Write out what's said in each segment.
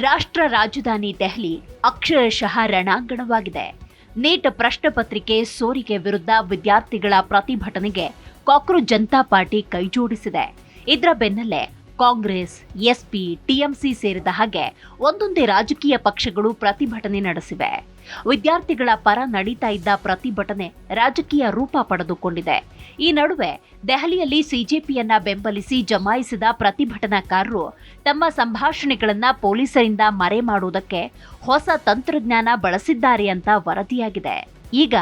ರಾಷ್ಟ್ರ ರಾಜಧಾನಿ ದೆಹಲಿ ಅಕ್ಷರಶಃ ರಣಾಂಗಣವಾಗಿದೆ. ನೀಟ್ ಪ್ರಶ್ನೆ ಪತ್ರಿಕೆ ಸೋರಿಕೆ ವಿರುದ್ಧ ವಿದ್ಯಾರ್ಥಿಗಳ ಪ್ರತಿಭಟನೆಗೆ ಕಾಕ್ರೋಚ್ ಜನತಾ ಪಾರ್ಟಿ ಕೈಜೋಡಿಸಿದೆ. ಇದರ ಬೆನ್ನಲ್ಲೇ ಕಾಂಗ್ರೆಸ್, ಎಸ್ಪಿ, ಟಿಎಂಸಿ ಸೇರಿದ ಹಾಗೆ ಒಂದೊಂದೇ ರಾಜಕೀಯ ಪಕ್ಷಗಳು ಪ್ರತಿಭಟನೆ ನಡೆಸಿವೆ. ವಿದ್ಯಾರ್ಥಿಗಳ ಪರ ನಡೀತಾ ಇದ್ದ ಪ್ರತಿಭಟನೆ ರಾಜಕೀಯ ರೂಪ ಪಡೆದುಕೊಂಡಿದೆ. ಈ ನಡುವೆ ದೆಹಲಿಯಲ್ಲಿ ಸಿಜೆಪಿಯನ್ನ ಬೆಂಬಲಿಸಿ ಜಮಾಯಿಸಿದ ಪ್ರತಿಭಟನಾಕಾರರು ತಮ್ಮ ಸಂಭಾಷಣೆಗಳನ್ನ ಪೊಲೀಸರಿಂದ ಮರೆ ಮಾಡುವುದಕ್ಕೆ ಹೊಸ ತಂತ್ರಜ್ಞಾನ ಬಳಸಿದ್ದಾರೆ ಅಂತ ವರದಿಯಾಗಿದೆ. ಈಗ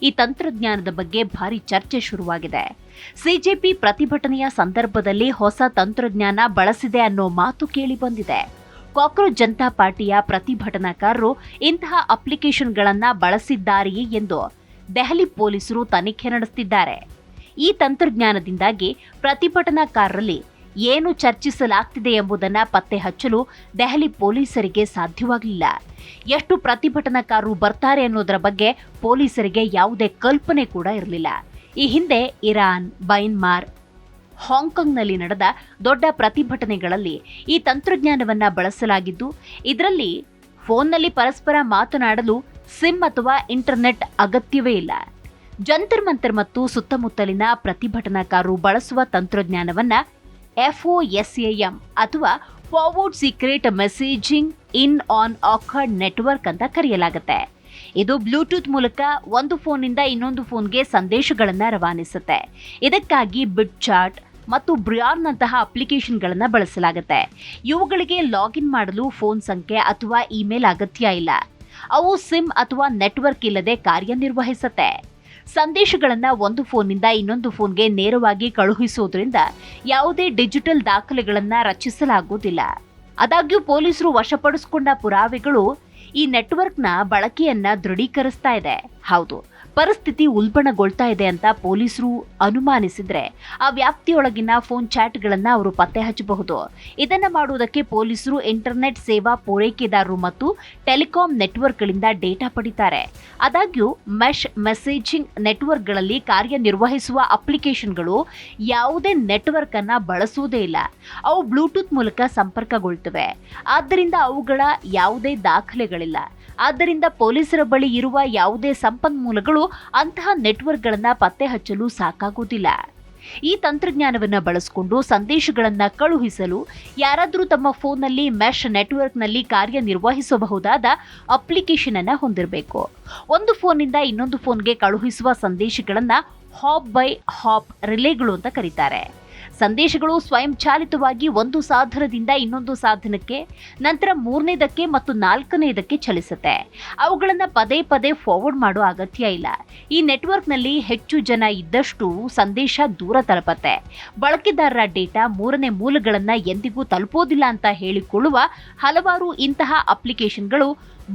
ಈ ತಂತ್ರಜ್ಞಾನದ ಬಗ್ಗೆ ಭಾರಿ ಚರ್ಚೆ ಶುರುವಾಗಿದೆ. ಸಿಜೆಪಿ ಪ್ರತಿಭಟನೆಯ ಸಂದರ್ಭದಲ್ಲಿ ಹೊಸ ತಂತ್ರಜ್ಞಾನ ಬಳಸಿದೆ ಅನ್ನೋ ಮಾತು ಕೇಳಿ ಬಂದಿದೆ. ಕಾಕ್ರೋಚ್ ಜನತಾ ಪಾರ್ಟಿಯ ಪ್ರತಿಭಟನಾಕಾರರು ಇಂತಹ ಅಪ್ಲಿಕೇಶನ್ಗಳನ್ನ ಬಳಸಿದ್ದಾರೆಯೇ ಎಂದು ದೆಹಲಿ ಪೊಲೀಸರು ತನಿಖೆ ನಡೆಸುತ್ತಿದ್ದಾರೆ. ಈ ತಂತ್ರಜ್ಞಾನದಿಂದಾಗಿ ಪ್ರತಿಭಟನಾಕಾರರಲ್ಲಿ ಏನು ಚರ್ಚಿಸಲಾಗ್ತಿದೆ ಎಂಬುದನ್ನು ಪತ್ತೆ ಹಚ್ಚಲು ದೆಹಲಿ ಪೊಲೀಸರಿಗೆ ಸಾಧ್ಯವಾಗಲಿಲ್ಲ. ಎಷ್ಟು ಪ್ರತಿಭಟನಾಕಾರರು ಬರ್ತಾರೆ ಅನ್ನೋದರ ಬಗ್ಗೆ ಪೊಲೀಸರಿಗೆ ಯಾವುದೇ ಕಲ್ಪನೆ ಕೂಡ ಇರಲಿಲ್ಲ. ಈ ಹಿಂದೆ ಇರಾನ್, ಮಯನ್ಮಾರ್, ಹಾಂಗ್ಕಾಂಗ್ನಲ್ಲಿ ನಡೆದ ದೊಡ್ಡ ಪ್ರತಿಭಟನೆಗಳಲ್ಲಿ ಈ ತಂತ್ರಜ್ಞಾನವನ್ನು ಬಳಸಲಾಗಿದ್ದು, ಇದರಲ್ಲಿ ಫೋನ್ನಲ್ಲಿ ಪರಸ್ಪರ ಮಾತನಾಡಲು ಸಿಮ್ ಅಥವಾ ಇಂಟರ್ನೆಟ್ ಅಗತ್ಯವೇ ಇಲ್ಲ. ಜಂತರ್ ಮಂತರ್ ಮತ್ತು ಸುತ್ತಮುತ್ತಲಿನ ಪ್ರತಿಭಟನಾಕಾರರು ಬಳಸುವ ತಂತ್ರಜ್ಞಾನವನ್ನು FOSAM ಅಥವಾ forward secret messaging in an accord network ಅಂತ ಕರೆಯಲಾಗುತ್ತೆ. ಇದು ಬ್ಲೂಟೂತ್ ಮೂಲಕ ಒಂದು ಫೋನ್ನಿಂದ ಇನ್ನೊಂದು ಫೋನ್ಗೆ ಸಂದೇಶಗಳನ್ನು ರವಾನಿಸುತ್ತೆ. ಇದಕ್ಕಾಗಿ ಬಿಟ್ ಚಾಟ್ ಮತ್ತು ಬ್ರಿಯಾರ್ನಂತಹ ಅಪ್ಲಿಕೇಶನ್ಗಳನ್ನು ಬಳಸಲಾಗುತ್ತೆ. ಇವುಗಳಿಗೆ ಲಾಗಿನ್ ಮಾಡಲು ಫೋನ್ ಸಂಖ್ಯೆ ಅಥವಾ ಇಮೇಲ್ ಅಗತ್ಯ ಇಲ್ಲ. ಅವು ಸಿಮ್ ಅಥವಾ ನೆಟ್ವರ್ಕ್ ಇಲ್ಲದೆ ಕಾರ್ಯನಿರ್ವಹಿಸುತ್ತೆ. ಸಂದೇಶಗಳನ್ನು ಒಂದು ಫೋನ್ನಿಂದ ಇನ್ನೊಂದು ಫೋನ್ಗೆ ನೇರವಾಗಿ ಕಳುಹಿಸುವುದರಿಂದ ಯಾವುದೇ ಡಿಜಿಟಲ್ ದಾಖಲೆಗಳನ್ನು ರಚಿಸಲಾಗುವುದಿಲ್ಲ. ಆದಾಗ್ಯೂ ಪೊಲೀಸರು ವಶಪಡಿಸಿಕೊಂಡ ಪುರಾವೆಗಳು ಈ ನೆಟ್ವರ್ಕ್ನ ಬಳಕೆಯನ್ನ ದೃಢೀಕರಿಸ್ತಾ ಇದೆ. ಹೌದು, ಪರಿಸ್ಥಿತಿ ಉಲ್ಬಣಗೊಳ್ತಾ ಇದೆ ಅಂತ ಪೊಲೀಸರು ಅನುಮಾನಿಸಿದ್ರೆ ಆ ವ್ಯಾಪ್ತಿಯೊಳಗಿನ ಫೋನ್ ಚಾಟ್ಗಳನ್ನು ಅವರು ಪತ್ತೆ ಹಚ್ಚಬಹುದು. ಇದನ್ನ ಮಾಡುವುದಕ್ಕೆ ಪೊಲೀಸರು ಇಂಟರ್ನೆಟ್ ಸೇವಾ ಪೂರೈಕೆದಾರರು ಮತ್ತು ಟೆಲಿಕಾಂ ನೆಟ್ವರ್ಕ್ಗಳಿಂದ ಡೇಟಾ ಪಡಿತಾರೆ. ಆದಾಗ್ಯೂ ಮೆಶ್ ಮೆಸೇಜಿಂಗ್ ನೆಟ್ವರ್ಕ್ಗಳಲ್ಲಿ ಕಾರ್ಯನಿರ್ವಹಿಸುವ ಅಪ್ಲಿಕೇಶನ್ಗಳು ಯಾವುದೇ ನೆಟ್ವರ್ಕ್ ಅನ್ನ ಬಳಸುವುದೇ ಇಲ್ಲ. ಅವು ಬ್ಲೂಟೂತ್ ಮೂಲಕ ಸಂಪರ್ಕಗೊಳ್ತವೆ. ಆದ್ದರಿಂದ ಅವುಗಳ ಯಾವುದೇ ದಾಖಲೆಗಳಿಲ್ಲ. ಆದ್ದರಿಂದ ಪೊಲೀಸರ ಬಳಿ ಇರುವ ಯಾವುದೇ ಸಂಪನ್ಮೂಲಗಳು ಅಂತಹ ನೆಟ್ವರ್ಕ್ಗಳನ್ನು ಪತ್ತೆ ಹಚ್ಚಲು ಸಾಕಾಗುವುದಿಲ್ಲ. ಈ ತಂತ್ರಜ್ಞಾನವನ್ನು ಬಳಸಿಕೊಂಡು ಸಂದೇಶಗಳನ್ನು ಕಳುಹಿಸಲು ಯಾರಾದರೂ ತಮ್ಮ ಫೋನ್ನಲ್ಲಿ ಮೆಶ್ ನೆಟ್ವರ್ಕ್ನಲ್ಲಿ ಕಾರ್ಯನಿರ್ವಹಿಸಬಹುದಾದ ಅಪ್ಲಿಕೇಶನ್ ಅನ್ನು ಹೊಂದಿರಬೇಕು. ಒಂದು ಫೋನ್ನಿಂದ ಇನ್ನೊಂದು ಫೋನ್ಗೆ ಕಳುಹಿಸುವ ಸಂದೇಶಗಳನ್ನು ಹಾಪ್ ಬೈ ಹಾಪ್ ರಿಲೇಗಳು ಅಂತ ಕರೀತಾರೆ. ಸಂದೇಶಗಳು ಸ್ವಯಂಚಾಲಿತವಾಗಿ ಒಂದು ಸಾಧನದಿಂದ ಇನ್ನೊಂದು ಸಾಧನಕ್ಕೆ, ನಂತರ ಮೂರನೇದಕ್ಕೆ ಮತ್ತು ನಾಲ್ಕನೇದಕ್ಕೆ ಚಲಿಸುತ್ತೆ. ಅವುಗಳನ್ನು ಪದೇ ಪದೇ ಫಾರ್ವರ್ಡ್ ಮಾಡೋ ಅಗತ್ಯ ಇಲ್ಲ. ಈ ನೆಟ್ವರ್ಕ್ನಲ್ಲಿ ಹೆಚ್ಚು ಜನ ಇದ್ದಷ್ಟು ಸಂದೇಶ ದೂರ ತಲುಪತ್ತೆ. ಬಳಕೆದಾರರ ಡೇಟಾ ಮೂರನೇ ಮೂಲಗಳನ್ನು ಎಂದಿಗೂ ತಲುಪೋದಿಲ್ಲ ಅಂತ ಹೇಳಿಕೊಳ್ಳುವ ಹಲವಾರು ಇಂತಹ ಅಪ್ಲಿಕೇಶನ್ಗಳು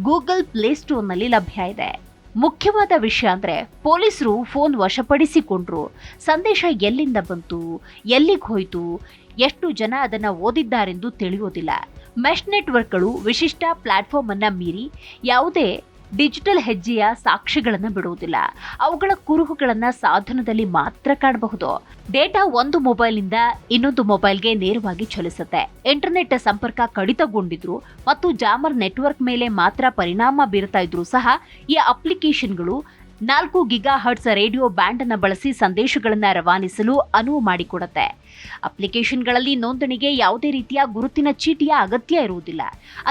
ಗೂಗಲ್ ಪ್ಲೇಸ್ಟೋರ್ನಲ್ಲಿ ಲಭ್ಯ ಇದೆ. ಮುಖ್ಯವಾದ ವಿಷಯ ಅಂದರೆ ಪೊಲೀಸರು ಫೋನ್ ವಶಪಡಿಸಿಕೊಂಡ್ರು, ಸಂದೇಶ ಎಲ್ಲಿಂದ ಬಂತು, ಎಲ್ಲಿಗೆ ಹೋಯಿತು, ಎಷ್ಟು ಜನ ಅದನ್ನು ಓದಿದ್ದಾರೆಂದು ತಿಳಿಯೋದಿಲ್ಲ. ಮೆಶ್ ನೆಟ್ವರ್ಕ್ಗಳು ವಿಶಿಷ್ಟ ಪ್ಲಾಟ್ಫಾರ್ಮ್ ಅನ್ನು ಮೀರಿ ಯಾವುದೇ ಡಿಜಿಟಲ್ ಹೆಜ್ಜೆಯ ಸಾಕ್ಷಿಗಳನ್ನು ಬಿಡುವುದಿಲ್ಲ. ಅವುಗಳ ಕುರುಹುಗಳನ್ನು ಸಾಧನದಲ್ಲಿ ಮಾತ್ರ ಕಾಣಬಹುದು. ಡೇಟಾ ಒಂದು ಮೊಬೈಲ್ನಿಂದ ಇನ್ನೊಂದು ಮೊಬೈಲ್ಗೆ ನೇರವಾಗಿ ಚಲಿಸುತ್ತೆ. ಇಂಟರ್ನೆಟ್ ಸಂಪರ್ಕ ಕಡಿತಗೊಂಡಿದ್ರು ಮತ್ತು ಜಾಮರ್ ನೆಟ್ವರ್ಕ್ ಮೇಲೆ ಮಾತ್ರ ಪರಿಣಾಮ ಬೀರ್ತಾ ಇದ್ರು ಸಹ ಈ ಅಪ್ಲಿಕೇಶನ್ಗಳು 4 ಗಿಗಾಹರ್ಟ್ಸ್ ರೇಡಿಯೋ ಬ್ಯಾಂಡ್ ಅನ್ನು ಬಳಸಿ ಸಂದೇಶಗಳನ್ನು ರವಾನಿಸಲು ಅನುವು ಮಾಡಿಕೊಡುತ್ತೆ. ಅಪ್ಲಿಕೇಶನ್ಗಳಲ್ಲಿ ನೋಂದಣಿಗೆ ಯಾವುದೇ ರೀತಿಯ ಗುರುತಿನ ಚೀಟಿಯ ಅಗತ್ಯ ಇರುವುದಿಲ್ಲ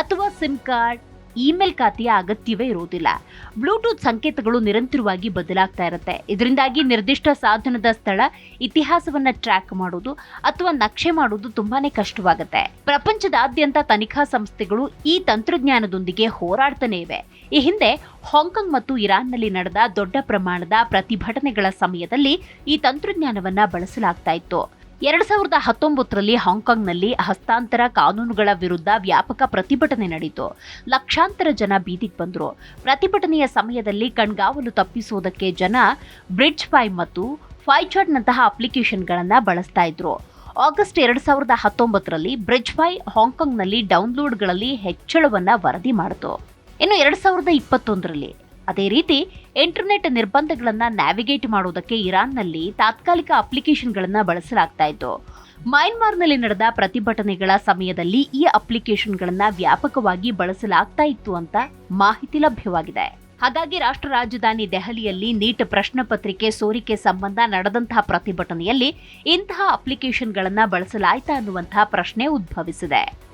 ಅಥವಾ ಸಿಮ್ ಕಾರ್ಡ್, ಇಮೇಲ್ ಖಾತೆಯ ಅಗತ್ಯವೇ ಇರುವುದಿಲ್ಲ. ಬ್ಲೂಟೂತ್ ಸಂಕೇತಗಳು ನಿರಂತರವಾಗಿ ಬದಲಾಗ್ತಾ ಇರುತ್ತೆ. ಇದರಿಂದಾಗಿ ನಿರ್ದಿಷ್ಟ ಸಾಧನದ ಸ್ಥಳ, ಇತಿಹಾಸವನ್ನ ಟ್ರ್ಯಾಕ್ ಮಾಡೋದು ಅಥವಾ ನಕ್ಷೆ ಮಾಡೋದು ತುಂಬಾನೇ ಕಷ್ಟವಾಗುತ್ತೆ. ಪ್ರಪಂಚದಾದ್ಯಂತ ತನಿಖಾ ಸಂಸ್ಥೆಗಳು ಈ ತಂತ್ರಜ್ಞಾನದೊಂದಿಗೆ ಹೋರಾಡ್ತಾನೆ ಇವೆ. ಈ ಹಿಂದೆ ಹಾಂಗ್ಕಾಂಗ್ ಮತ್ತು ಇರಾನ್ನಲ್ಲಿ ನಡೆದ ದೊಡ್ಡ ಪ್ರಮಾಣದ ಪ್ರತಿಭಟನೆಗಳ ಸಮಯದಲ್ಲಿ ಈ ತಂತ್ರಜ್ಞಾನವನ್ನ ಬಳಸಲಾಗ್ತಾ ಇತ್ತು. 2019ರಲ್ಲಿ ಹಾಂಗ್ಕಾಂಗ್ನಲ್ಲಿ ಹಸ್ತಾಂತರ ಕಾನೂನುಗಳ ವಿರುದ್ಧ ವ್ಯಾಪಕ ಪ್ರತಿಭಟನೆ ನಡೆಯಿತು. ಲಕ್ಷಾಂತರ ಜನ ಬೀದಿಗೆ ಬಂದರು. ಪ್ರತಿಭಟನೆಯ ಸಮಯದಲ್ಲಿ ಕಣ್ಗಾವಲು ತಪ್ಪಿಸುವುದಕ್ಕೆ ಜನ ಬ್ರಿಡ್ಜ್ ಫೈ ಮತ್ತು ಫೈಚಾಟ್ನಂತಹ ಅಪ್ಲಿಕೇಶನ್ಗಳನ್ನು ಬಳಸ್ತಾ ಇದ್ರು. ಆಗಸ್ಟ್ 2019ರಲ್ಲಿ ಬ್ರಿಡ್ಜ್ ಫೈ ಹಾಂಗ್ಕಾಂಗ್ನಲ್ಲಿ ಡೌನ್ಲೋಡ್ಗಳಲ್ಲಿ ಹೆಚ್ಚಳವನ್ನು ವರದಿ ಮಾಡಿತು. ಇನ್ನು 2021ರಲ್ಲಿ ಅದೇ ರೀತಿ ಇಂಟರ್ನೆಟ್ ನಿರ್ಬಂಧಗಳನ್ನು ನ್ಯಾವಿಗೇಟ್ ಮಾಡುವುದಕ್ಕೆ ಇರಾನ್ನಲ್ಲಿ ತಾತ್ಕಾಲಿಕ ಅಪ್ಲಿಕೇಶನ್ಗಳನ್ನು ಬಳಸಲಾಗ್ತಾ ಇತ್ತು. ಮಯನ್ಮಾರ್ನಲ್ಲಿ ನಡೆದ ಪ್ರತಿಭಟನೆಗಳ ಸಮಯದಲ್ಲಿ ಈ ಅಪ್ಲಿಕೇಶನ್ಗಳನ್ನ ವ್ಯಾಪಕವಾಗಿ ಬಳಸಲಾಗ್ತಾ ಇತ್ತು ಅಂತ ಮಾಹಿತಿ ಲಭ್ಯವಾಗಿದೆ. ಹಾಗಾಗಿ ರಾಷ್ಟ್ರ ರಾಜಧಾನಿ ದೆಹಲಿಯಲ್ಲಿ ನೀಟ್ ಪ್ರಶ್ನೆ ಪತ್ರಿಕೆ ಸೋರಿಕೆ ಸಂಬಂಧ ನಡೆದಂತಹ ಪ್ರತಿಭಟನೆಯಲ್ಲಿ ಇಂತಹ ಅಪ್ಲಿಕೇಶನ್ಗಳನ್ನ ಬಳಸಲಾಯ್ತಾ ಅನ್ನುವಂತಹ ಪ್ರಶ್ನೆ ಉದ್ಭವಿಸಿದೆ.